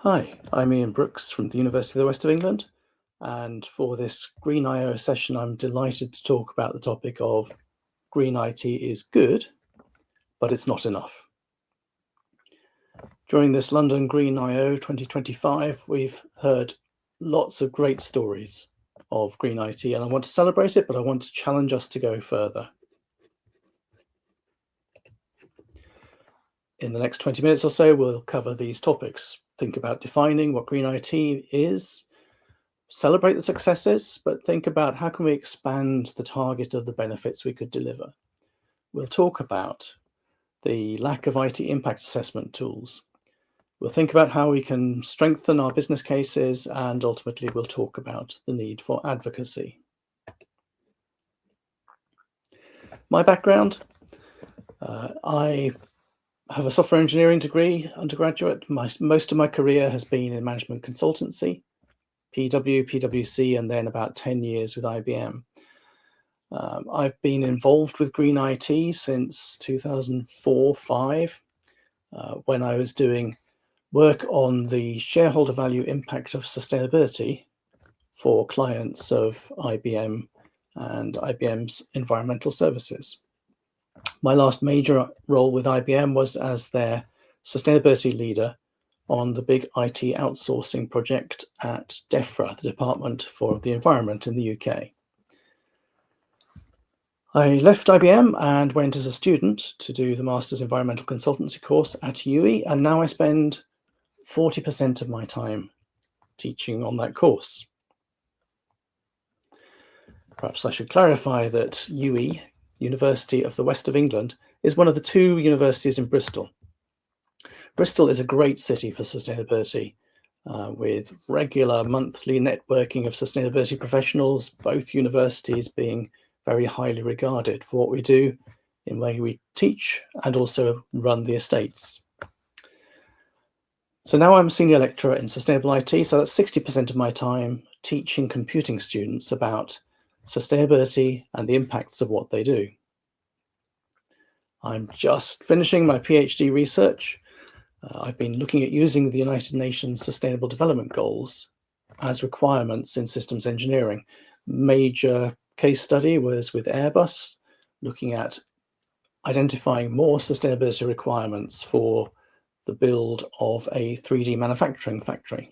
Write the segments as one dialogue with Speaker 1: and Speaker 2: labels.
Speaker 1: Hi, I'm Ian Brooks from the University of the West of England, and for this Green I/O session, I'm delighted to talk about the topic of green IT is good, but it's not enough. During this London Green I/O 2025, we've heard lots of great stories of green IT, and I want to celebrate it, but I want to challenge us to go further. In the next 20 minutes or so, we'll cover these topics. Think about defining what green IT is, celebrate the successes, but think about how can we expand the target of the benefits we could deliver. We'll talk about the lack of IT impact assessment tools. We'll think about how we can strengthen our business cases, and ultimately we'll talk about the need for advocacy. My background, I have a software engineering degree, undergraduate. Most of my career has been in management consultancy, PwC, and then about 10 years with IBM. I've been involved with green IT since 2004-05, when I was doing work on the shareholder value impact of sustainability for clients of IBM and IBM's environmental services. My last major role with IBM was as their sustainability leader on the big IT outsourcing project at DEFRA, the Department for the Environment in the UK. I left IBM and went as a student to do the Master's Environmental Consultancy course at UE, and now I spend 40% of my time teaching on that course. Perhaps I should clarify that UE, University of the West of England, is one of the two universities in Bristol. Bristol is a great city for sustainability, with regular monthly networking of sustainability professionals, both universities being very highly regarded for what we do in the way we teach and also run the estates. So now I'm a senior lecturer in sustainable IT, so that's 60% of my time teaching computing students about sustainability and the impacts of what they do. I'm just finishing my PhD research. I've been looking at using the United Nations Sustainable Development Goals as requirements in systems engineering. Major case study was with Airbus, looking at identifying more sustainability requirements for the build of a 3D manufacturing factory.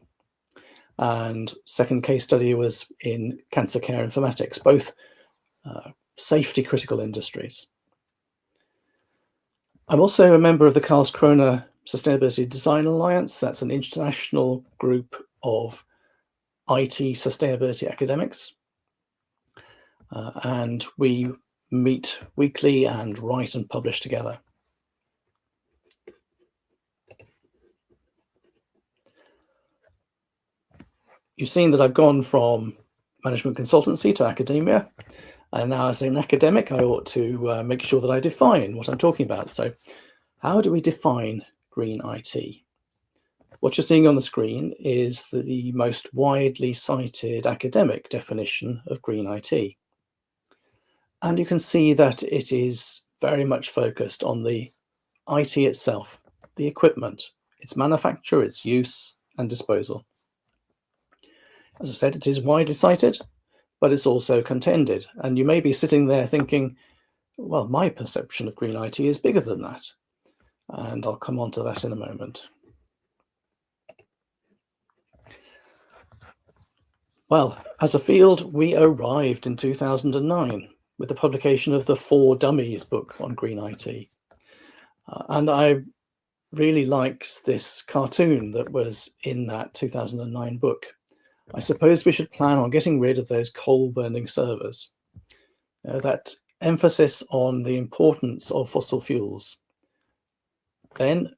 Speaker 1: And second case study was in cancer care informatics, both safety critical industries. I'm also a member of the Karlskrona Sustainability Design Alliance. That's an international group of IT sustainability academics. And we meet weekly and write and publish together. You've seen that I've gone from management consultancy to academia, and now as an academic, I ought to make sure that I define what I'm talking about. So how do we define green IT? What you're seeing on the screen is the most widely cited academic definition of green IT. And you can see that it is very much focused on the IT itself, the equipment, its manufacture, its use and disposal. As I said, it is widely cited, but it's also contended. And you may be sitting there thinking, well, my perception of green IT is bigger than that. And I'll come on to that in a moment. Well, as a field, we arrived in 2009 with the publication of the For Dummies book on green IT. And I really liked this cartoon that was in that 2009 book. I suppose we should plan on getting rid of those coal-burning servers. That emphasis on the importance of fossil fuels. Then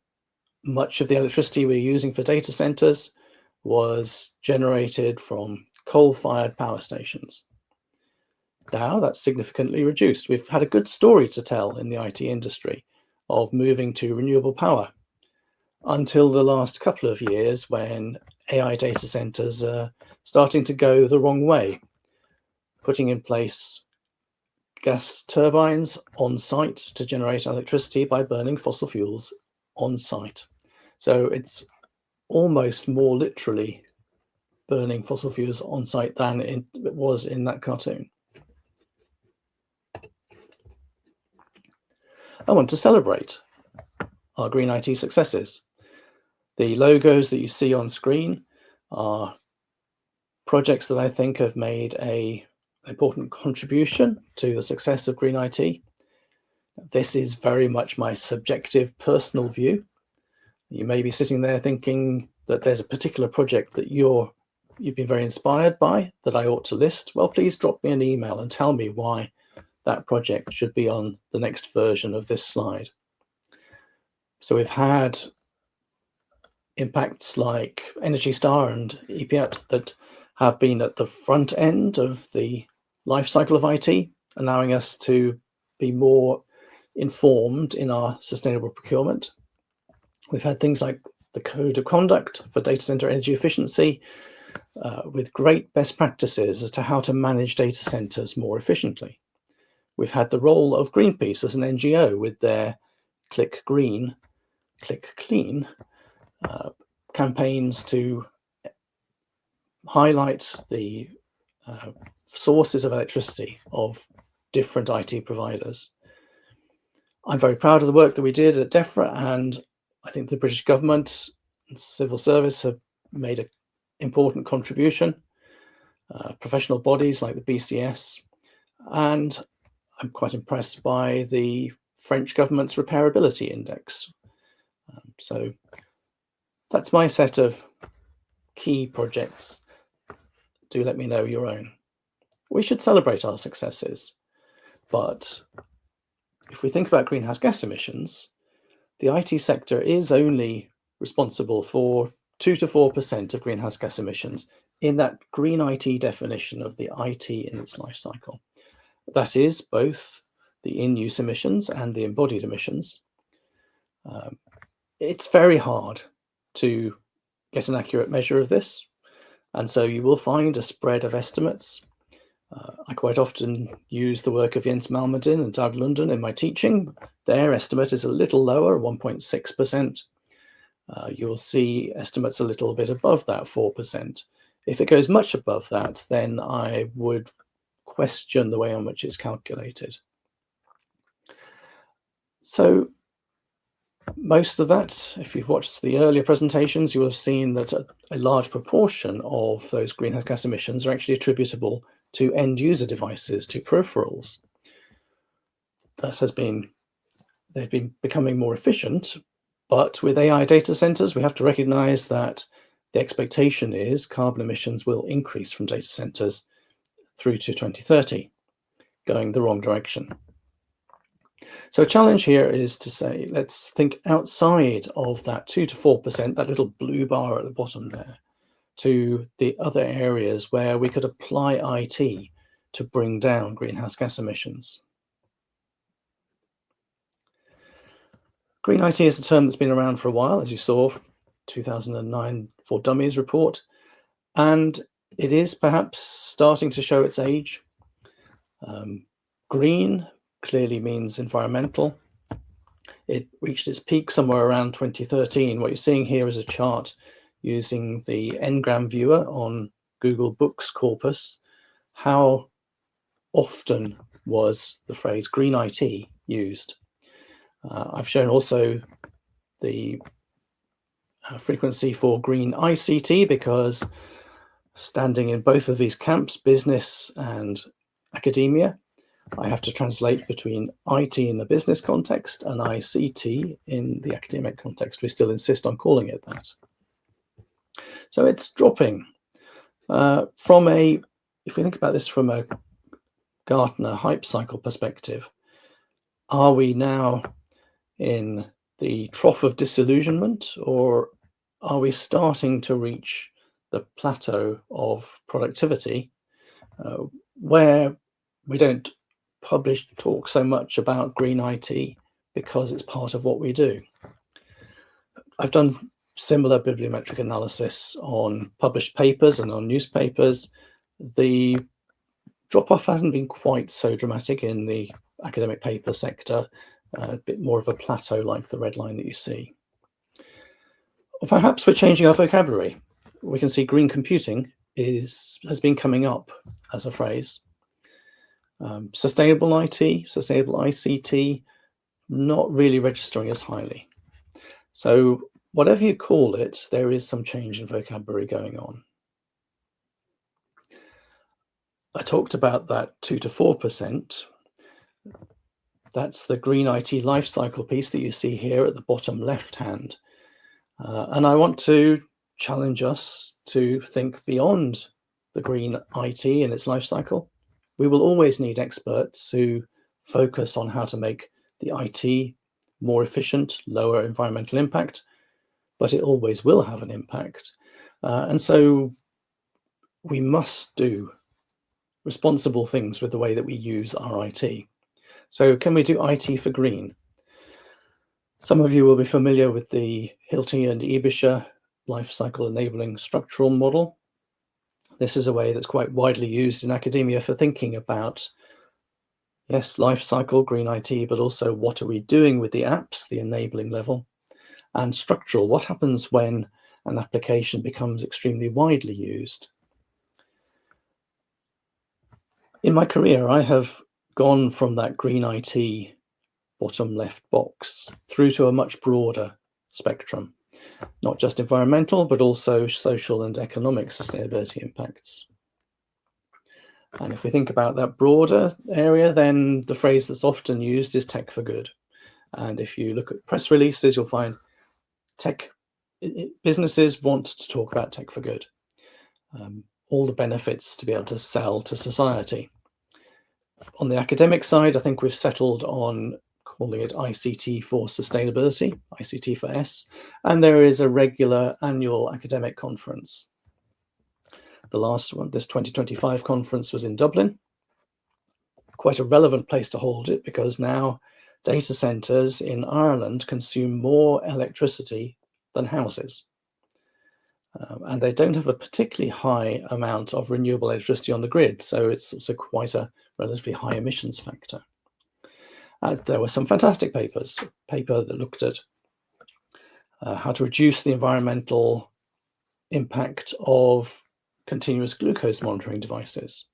Speaker 1: much of the electricity we're using for data centers was generated from coal-fired power stations. Now that's significantly reduced. We've had a good story to tell in the IT industry of moving to renewable power until the last couple of years when AI data centers are starting to go the wrong way, putting in place gas turbines on site to generate electricity by burning fossil fuels on site. So it's almost more literally burning fossil fuels on site than it was in that cartoon. I want to celebrate our green IT successes. The logos that you see on screen are projects that I think have made an important contribution to the success of green IT. This is very much my subjective personal view. You may be sitting there thinking that there's a particular project that you've been very inspired by that I ought to list. Well, please drop me an email and tell me why that project should be on the next version of this slide. So we've had impacts like Energy Star and EPIAT that have been at the front end of the life cycle of IT, allowing us to be more informed in our sustainable procurement. We've had things like the Code of Conduct for data center energy efficiency, with great best practices as to how to manage data centers more efficiently. We've had the role of Greenpeace as an NGO with their Click Green, Click Clean campaigns to highlight the sources of electricity of different IT providers. I'm very proud of the work that we did at DEFRA, and I think the British government and civil service have made an important contribution, professional bodies like the BCS, and I'm quite impressed by the French government's repairability index. So that's my set of key projects. Do let me know your own. We should celebrate our successes, but if we think about greenhouse gas emissions, the IT sector is only responsible for 2 to 4% of greenhouse gas emissions in that green IT definition of the IT in its life cycle. That is both the in-use emissions and the embodied emissions. It's very hard to get an accurate measure of this, and so you will find a spread of estimates. I quite often use the work of Jens Malmedin and Doug London in my teaching. Their estimate is a little lower, 1.6%. You'll see estimates a little bit above that, 4%. If it goes much above that, then I would question the way in which it's calculated. So most of that, if you've watched the earlier presentations, you will have seen that a large proportion of those greenhouse gas emissions are actually attributable to end user devices, to peripherals. They've been becoming more efficient, but with AI data centers, we have to recognize that the expectation is carbon emissions will increase from data centers through to 2030, going the wrong direction. So a challenge here is to say, let's think outside of that 2 to 4%, that little blue bar at the bottom there, to the other areas where we could apply IT to bring down greenhouse gas emissions. Green IT is a term that's been around for a while, as you saw, 2009 for Dummies report, and it is perhaps starting to show its age. Green clearly means environmental. It reached its peak somewhere around 2013. What you're seeing here is a chart using the Ngram viewer on Google Books corpus. How often was the phrase green IT used? I've shown also the frequency for green ICT, because standing in both of these camps, business and academia, I have to translate between IT in the business context and ICT in the academic context. We still insist on calling it that. So it's dropping. If we think about this from a Gartner hype cycle perspective, are we now in the trough of disillusionment, or are we starting to reach the plateau of productivity where we don't talk so much about green IT because it's part of what we do? I've done similar bibliometric analysis on published papers and on newspapers. The drop-off hasn't been quite so dramatic in the academic paper sector, a bit more of a plateau like the red line that you see. Or perhaps we're changing our vocabulary. We can see green computing has been coming up as a phrase. Sustainable IT, sustainable ICT, not really registering as highly. So whatever you call it, there is some change in vocabulary going on. I talked about that 2 to 4%. That's the green IT lifecycle piece that you see here at the bottom left hand. And I want to challenge us to think beyond the green IT and its lifecycle. We will always need experts who focus on how to make the IT more efficient, lower environmental impact, but it always will have an impact. And so we must do responsible things with the way that we use our IT. So can we do IT for green? Some of you will be familiar with the Hilti and Ibischer lifecycle enabling structural model. This is a way that's quite widely used in academia for thinking about, yes, lifecycle, green IT, but also what are we doing with the apps, the enabling level, and structural, what happens when an application becomes extremely widely used. In my career, I have gone from that green IT bottom left box through to a much broader spectrum, not just environmental, but also social and economic sustainability impacts. And if we think about that broader area, then the phrase that's often used is tech for good. And if you look at press releases, you'll find businesses want to talk about tech for good. All the benefits to be able to sell to society. On the academic side, I think we've settled on calling it ICT for sustainability, ICT for S, and there is a regular annual academic conference. The last one, this 2025 conference, was in Dublin. Quite a relevant place to hold it because now data centres in Ireland consume more electricity than houses. And they don't have a particularly high amount of renewable electricity on the grid, so it's also quite a relatively high emissions factor. There were some fantastic papers. A paper that looked at how to reduce the environmental impact of continuous glucose monitoring devices.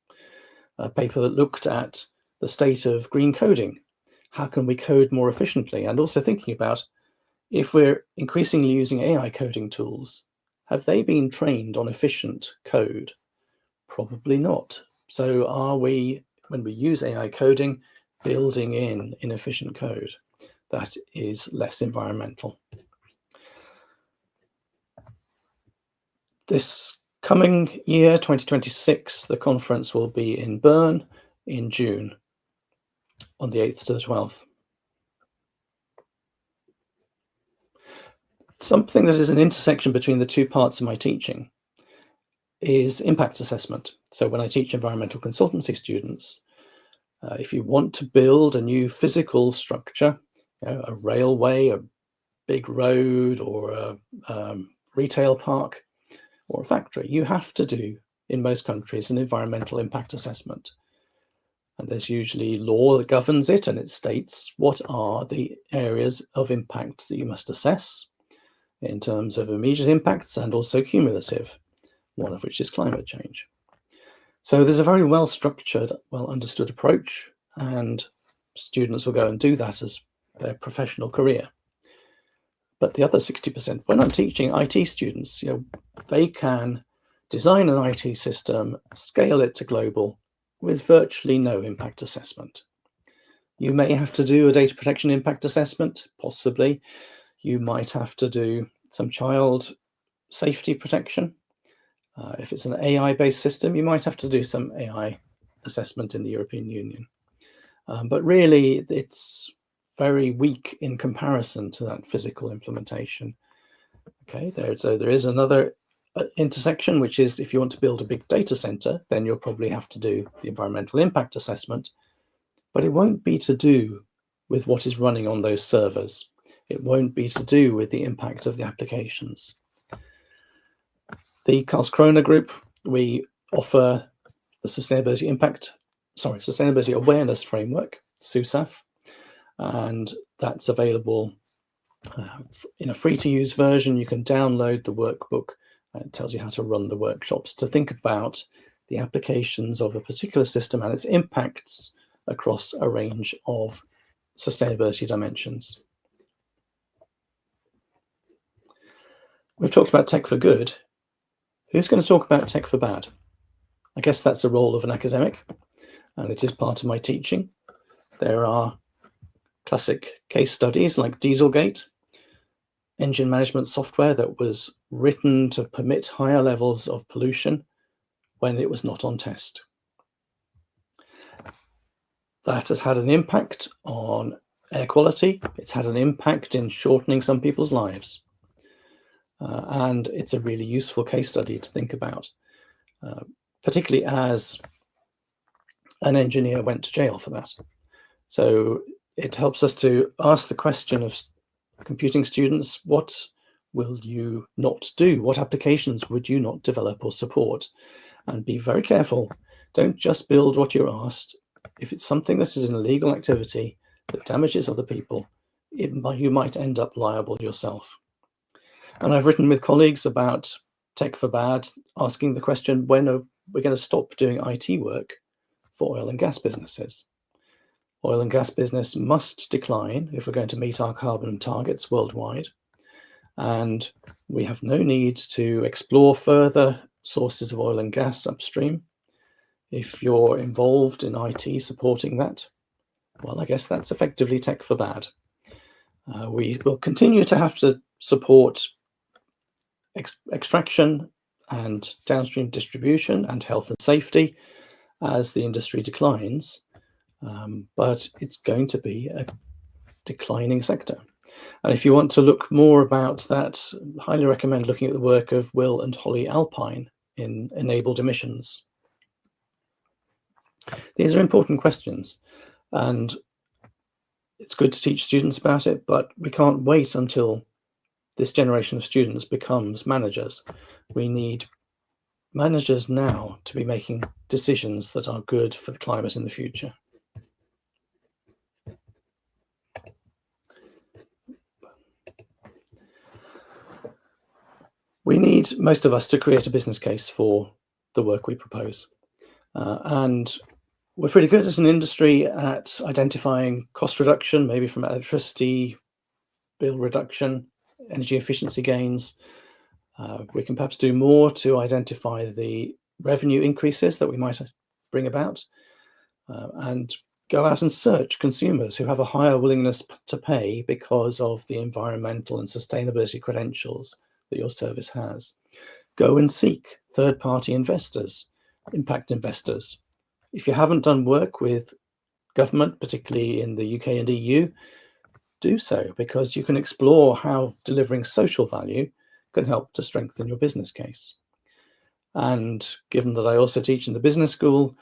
Speaker 1: A paper that looked at the state of green coding. How can we code more efficiently? And also thinking about, if we're increasingly using AI coding tools, have they been trained on efficient code? Probably not. So are we, when we use AI coding, building in inefficient code that is less environmental? This coming year, 2026, the conference will be in Bern in June, on the 8th to the 12th. Something that is an intersection between the two parts of my teaching is impact assessment. So when I teach environmental consultancy students, if you want to build a new physical structure, a railway, a big road, or a retail park, or a factory, you have to do, in most countries, an environmental impact assessment. And there's usually law that governs it, and it states what are the areas of impact that you must assess in terms of immediate impacts and also cumulative, one of which is climate change. So there's a very well-structured, well-understood approach, and students will go and do that as their professional career. But the other 60%, when I'm teaching IT students, they can design an IT system, scale it to global with virtually no impact assessment. You may have to do a data protection impact assessment, possibly. You might have to do some child safety protection. If it's an AI-based system, you might have to do some AI assessment in the European Union. But really, it's very weak in comparison to that physical implementation. Okay, so there is another intersection, which is if you want to build a big data center, then you'll probably have to do the environmental impact assessment, but it won't be to do with what is running on those servers. It won't be to do with the impact of the applications. The Karlskrona group, we offer the Sustainability Awareness Framework, SUSAF, and that's available In a free-to-use version, you can download the workbook. It tells you how to run the workshops to think about the applications of a particular system and its impacts across a range of sustainability dimensions. We've talked about tech for good. Who's going to talk about tech for bad? I guess that's the role of an academic, and it is part of my teaching. There are classic case studies like Dieselgate, engine management software that was written to permit higher levels of pollution when it was not on test. That has had an impact on air quality. It's had an impact in shortening some people's lives. And it's a really useful case study to think about, particularly as an engineer went to jail for that. So it helps us to ask the question of computing students, what will you not do? What applications would you not develop or support? And be very careful. Don't just build what you're asked. If it's something that is an illegal activity that damages other people, you might end up liable yourself. And I've written with colleagues about tech for bad, asking the question, when are we going to stop doing IT work for oil and gas businesses? Oil and gas business must decline if we're going to meet our carbon targets worldwide. And we have no need to explore further sources of oil and gas upstream. If you're involved in IT supporting that, well, I guess that's effectively tech for bad. We will continue to have to support extraction and downstream distribution and health and safety as the industry declines, but it's going to be a declining sector. And if you want to look more about that, I highly recommend looking at the work of Will and Holly Alpine in Enabled Emissions. These are important questions, and it's good to teach students about it, but we can't wait until this generation of students becomes managers. We need managers now to be making decisions that are good for the climate in the future. We need, most of us, to create a business case for the work we propose. And we're pretty good as an industry at identifying cost reduction, maybe from electricity bill reduction, energy efficiency gains. We can perhaps do more to identify the revenue increases that we might bring about, and go out and search consumers who have a higher willingness to pay because of the environmental and sustainability credentials that your service has. Go and seek third-party investors, impact investors. If you haven't done work with government, particularly in the UK and EU, do so, because you can explore how delivering social value can help to strengthen your business case. And given that I also teach in the business school,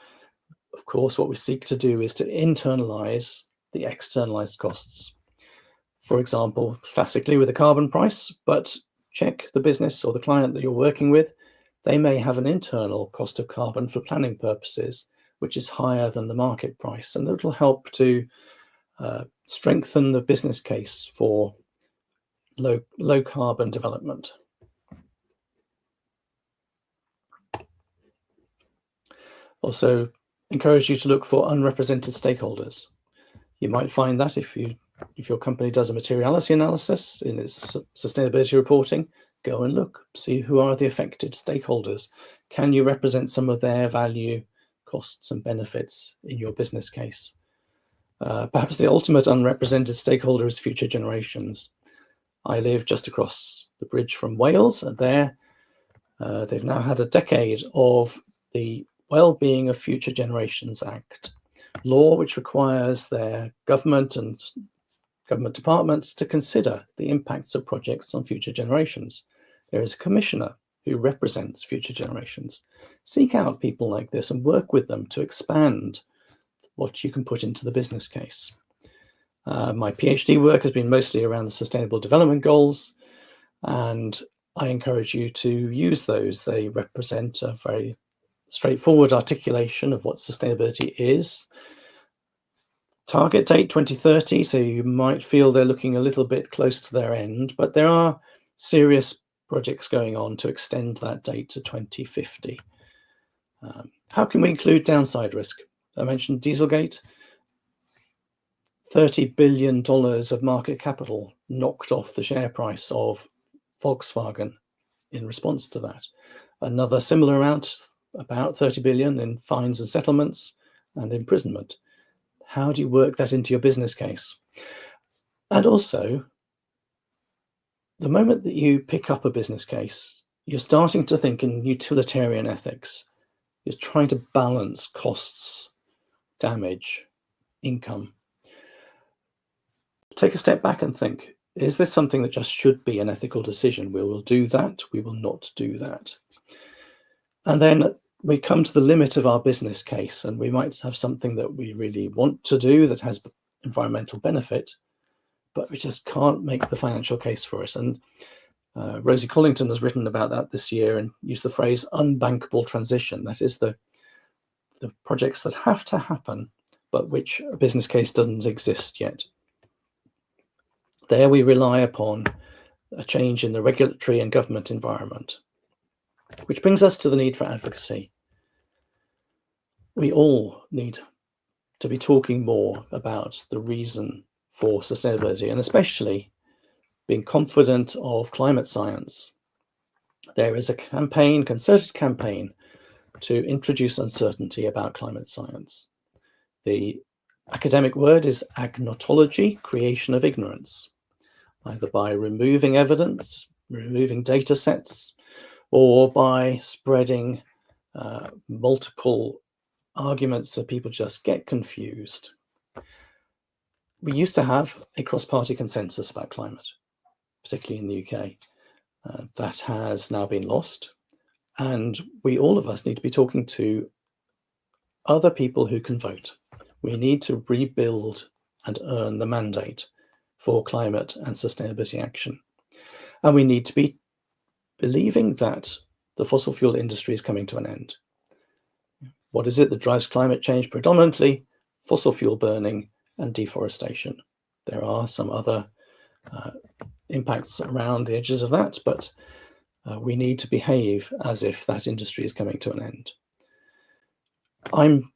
Speaker 1: of course, what we seek to do is to internalize the externalized costs. For example, classically with a carbon price, but check the business or the client that you're working with. They may have an internal cost of carbon for planning purposes, which is higher than the market price, and it'll help to strengthen the business case for low carbon development. Also, encourage you to look for unrepresented stakeholders. You might find that if your company does a materiality analysis in its sustainability reporting, go and look, see who are the affected stakeholders. Can you represent some of their value, costs and benefits in your business case? Perhaps the ultimate unrepresented stakeholder is future generations. I live just across the bridge from Wales, and they've now had a decade of the Wellbeing of Future Generations Act, law which requires their government and government departments to consider the impacts of projects on future generations. There is a commissioner who represents future generations. Seek out people like this and work with them to expand what you can put into the business case. My PhD work has been mostly around the Sustainable Development Goals, and I encourage you to use those. They represent a very straightforward articulation of what sustainability is, Target date 2030, so you might feel they're looking a little bit close to their end, but there are serious projects going on to extend that date to 2050. How can we include downside risk? I mentioned Dieselgate. $30 billion of market capital knocked off the share price of Volkswagen in response to that. Another similar amount, about 30 billion in fines and settlements and imprisonment. How do you work that into your business case? And also, the moment that you pick up a business case, you're starting to think in utilitarian ethics. You're trying to balance costs, damage, income. Take a step back and think, is this something that just should be an ethical decision? We will do that, we will not do that. And then we come to the limit of our business case, and we might have something that we really want to do that has environmental benefit, but we just can't make the financial case for it. And Rosie Collington has written about that this year and used the phrase unbankable transition. That is the projects that have to happen, but which a business case doesn't exist yet. There we rely upon a change in the regulatory and government environment, which brings us to the need for advocacy. We all need to be talking more about the reason for sustainability, and especially being confident of climate science. There is a campaign, concerted campaign, to introduce uncertainty about climate science. The academic word is agnotology, creation of ignorance, either by removing evidence, removing data sets, or by spreading multiple arguments so people just get confused. We used to have a cross-party consensus about climate, particularly in the UK. That has now been lost. And all of us need to be talking to other people who can vote. We need to rebuild and earn the mandate for climate and sustainability action. And we need to be believing that the fossil fuel industry is coming to an end. What is it that drives climate change? Predominantly fossil fuel burning and deforestation. There are some other impacts around the edges of that, but we need to behave as if that industry is coming to an end. I'm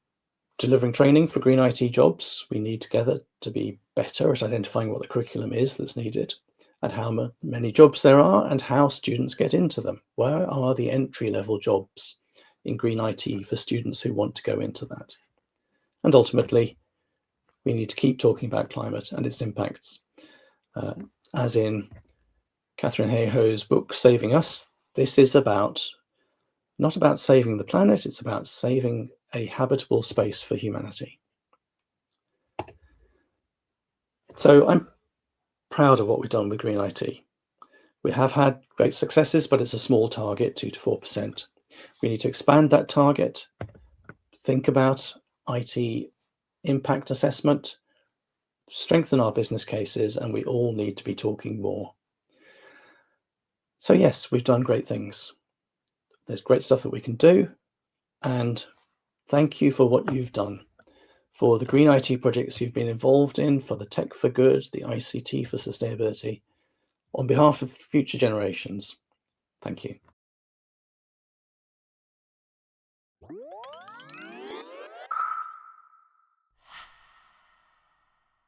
Speaker 1: delivering training for green IT jobs. We need together to be better at identifying what the curriculum is that's needed, and how many jobs there are, and how students get into them. Where are the entry-level jobs in green IT for students who want to go into that? And ultimately, we need to keep talking about climate and its impacts. As in Catherine Hayhoe's book, Saving Us, this is not about saving the planet, it's about saving a habitable space for humanity. So I'm proud of what we've done with green IT. We have had great successes, but it's a small target, 2 to 4%. We need to expand that target, think about IT impact assessment, strengthen our business cases, and we all need to be talking more. So yes, we've done great things. There's great stuff that we can do, and thank you for what you've done, for the green IT projects you've been involved in, for the tech for good, the ICT for sustainability. On behalf of future generations, thank you.